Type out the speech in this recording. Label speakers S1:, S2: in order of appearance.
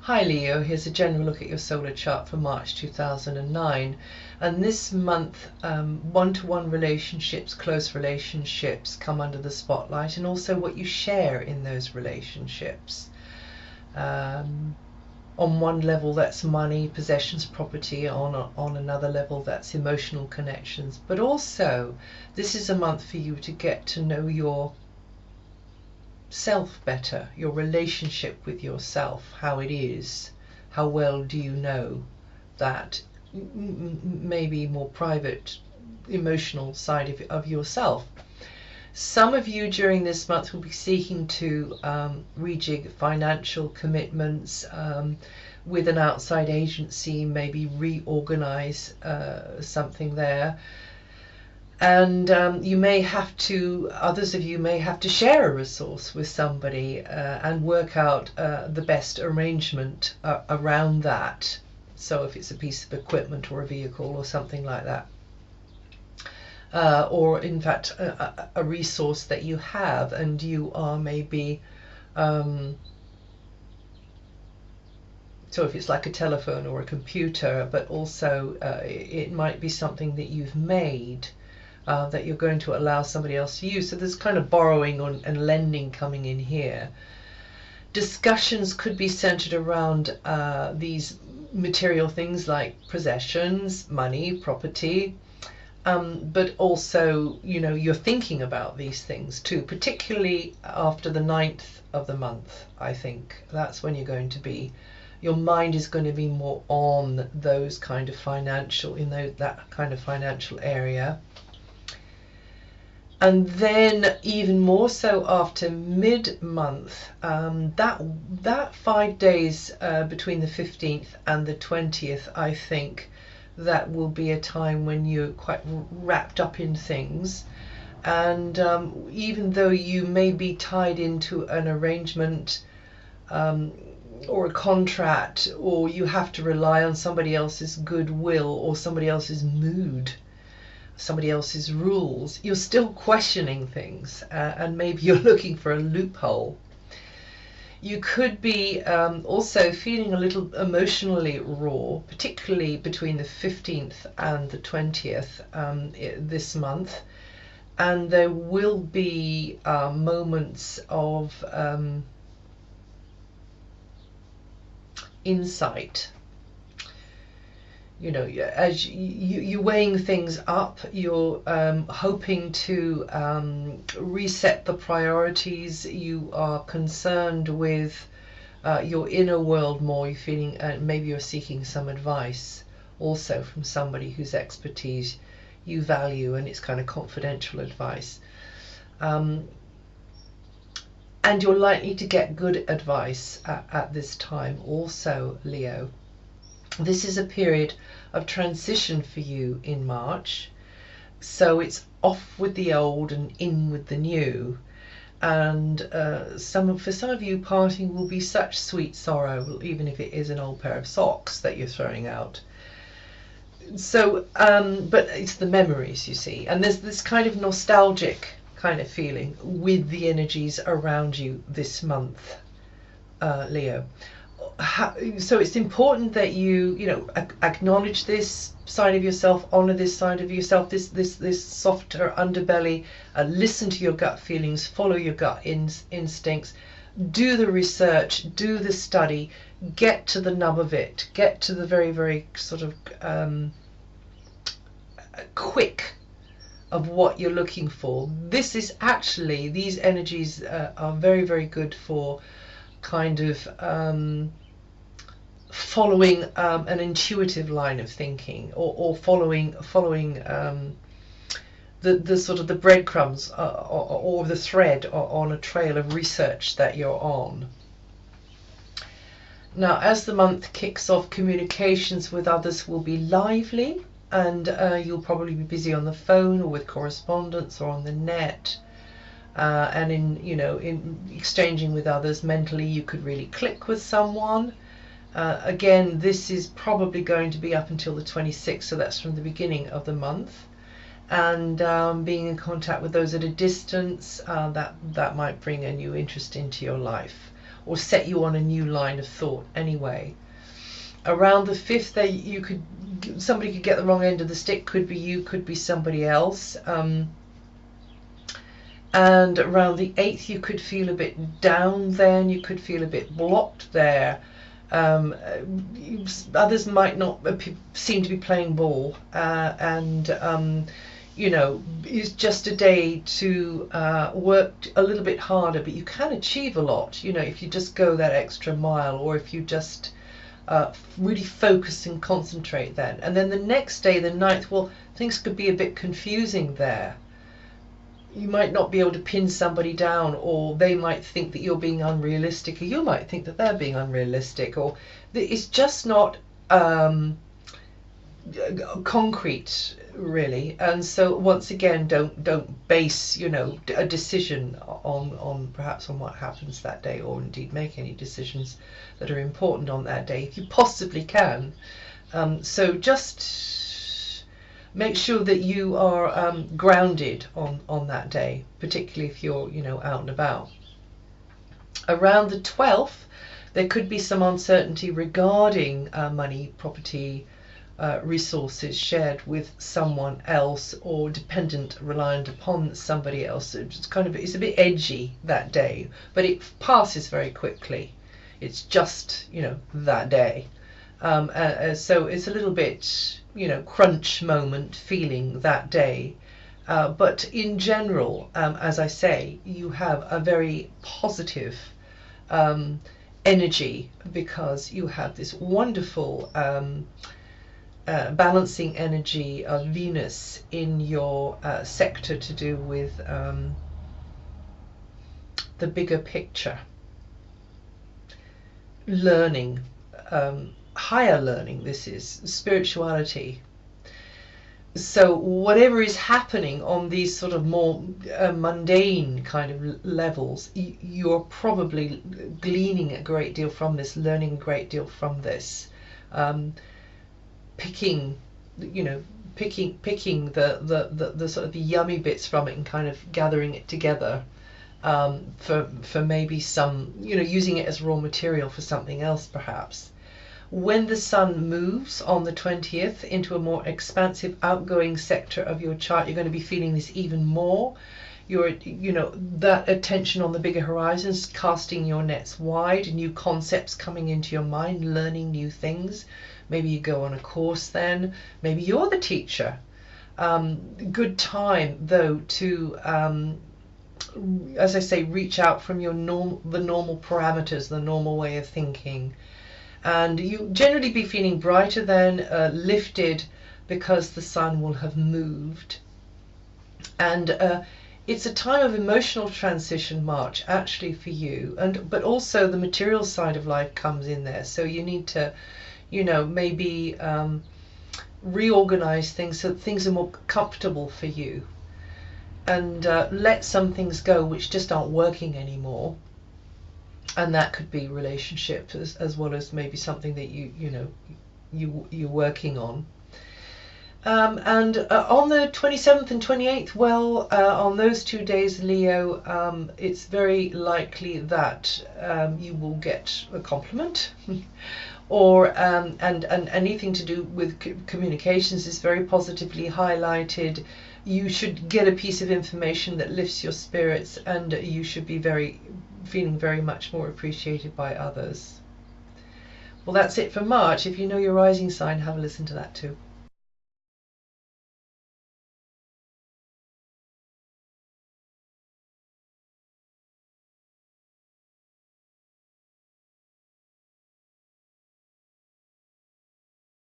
S1: Hi Leo, here's a general look at your solar chart for March 2009. And this month, one-to-one relationships, close relationships come under the spotlight, and also what you share in those relationships. On one level that's money, possessions, property. On another level that's emotional connections. But also, this is a month for you to get to know your self better, your relationship with yourself, how it is, how well do you know that maybe more private emotional side of yourself. Some of you during this month will be seeking to rejig financial commitments with an outside agency, maybe reorganize something there. And you may have to, others of you may have to share a resource with somebody and work out the best arrangement around that. So if it's a piece of equipment or a vehicle or something like that. Or in fact a resource that you have and you are maybe, so if it's like a telephone or a computer, but also it might be something that you've made that you're going to allow somebody else to use. So there's kind of borrowing and lending coming in here. Discussions could be centered around these material things like possessions, money, property, but also, you know, you're thinking about these things too, particularly after the 9th of the month. I think that's when you're going to be, your mind is going to be more on those kind of financial, that kind of financial area. And then even more so after mid-month, that 5 days between the 15th and the 20th, I think that will be a time when you're quite wrapped up in things. And even though you may be tied into an arrangement or a contract, or you have to rely on somebody else's goodwill or somebody else's mood, somebody else's rules, you're still questioning things, and maybe you're looking for a loophole. You could be also feeling a little emotionally raw, particularly between the 15th and the 20th this month, and there will be moments of insight. You know, as you're weighing things up, you're hoping to reset the priorities. You are concerned with your inner world more. You're feeling, maybe you're seeking some advice also from somebody whose expertise you value, and it's kind of confidential advice. And you're likely to get good advice at this time also, Leo. This is a period of transition for you in March, so it's off with the old and in with the new. And for some of you, parting will be such sweet sorrow, even if it is an old pair of socks that you're throwing out. So, but it's the memories, you see, and there's this kind of nostalgic kind of feeling with the energies around you this month, Leo. So it's important that you know, acknowledge this side of yourself, honor this side of yourself, this softer underbelly, listen to your gut feelings, follow your gut instincts, do the research, do the study, get to the nub of it, get to the very, very sort of quick of what you're looking for. This is actually, these energies are very, very good for kind of following an intuitive line of thinking, or following the sort of the breadcrumbs or the thread on a trail of research that you're on. Now, as the month kicks off, communications with others will be lively, and you'll probably be busy on the phone or with correspondence or on the net. And in exchanging with others mentally, you could really click with someone. Again, this is probably going to be up until the 26th, so that's from the beginning of the month. And being in contact with those at a distance, that might bring a new interest into your life. or set you on a new line of thought anyway. Around the 5th, somebody could get the wrong end of the stick. Could be you, could be somebody else. And around the 8th, you could feel a bit down then. You could feel a bit blocked there. Others might not seem to be playing ball. You know, it's just a day to work a little bit harder, but you can achieve a lot, you know, if you just go that extra mile, or if you just really focus and concentrate then. And then the next day, the 9th, well, things could be a bit confusing there. You might not be able to pin somebody down, or they might think that you're being unrealistic, or you might think that they're being unrealistic, or it's just not concrete, really. And so once again, don't base, you know, a decision on perhaps on what happens that day, or indeed make any decisions that are important on that day if you possibly can. So just make sure that you are grounded on that day, particularly if you're, you know, out and about. Around the 12th, there could be some uncertainty regarding money, property, resources shared with someone else, or dependent, reliant upon somebody else. It's a bit edgy that day, but it passes very quickly. It's just, you know, that day. So it's a little bit, you know, crunch moment feeling that day. But in general, as I say, you have a very positive energy, because you have this wonderful balancing energy of Venus in your sector to do with the bigger picture, learning, higher learning. This is spirituality. So whatever is happening on these sort of more mundane kind of levels, you're probably gleaning a great deal from this, learning a great deal from this, picking the sort of the yummy bits from it and kind of gathering it together for maybe some, you know, using it as raw material for something else perhaps. When the sun moves on the 20th into a more expansive outgoing sector of your chart, you're going to be feeling this even more. You know, that attention on the bigger horizons, casting your nets wide, new concepts coming into your mind, learning new things. Maybe you go on a course then. Maybe you're the teacher. Good time, though, to, as I say, reach out from the normal parameters, the normal way of thinking. And you generally be feeling brighter then, lifted, because the sun will have moved. And it's a time of emotional transition, March, actually, for you. But also the material side of life comes in there. So you need to, you know, maybe reorganize things so that things are more comfortable for you. And let some things go which just aren't working anymore. And that could be relationships as well as maybe something that you're working on. And on the 27th and 28th, well, on those 2 days, Leo, it's very likely that you will get a compliment, or and anything to do with communications is very positively highlighted. You should get a piece of information that lifts your spirits, and you should be feeling very much more appreciated by others. Well, that's it for March. If you know your rising sign, have a listen to that too.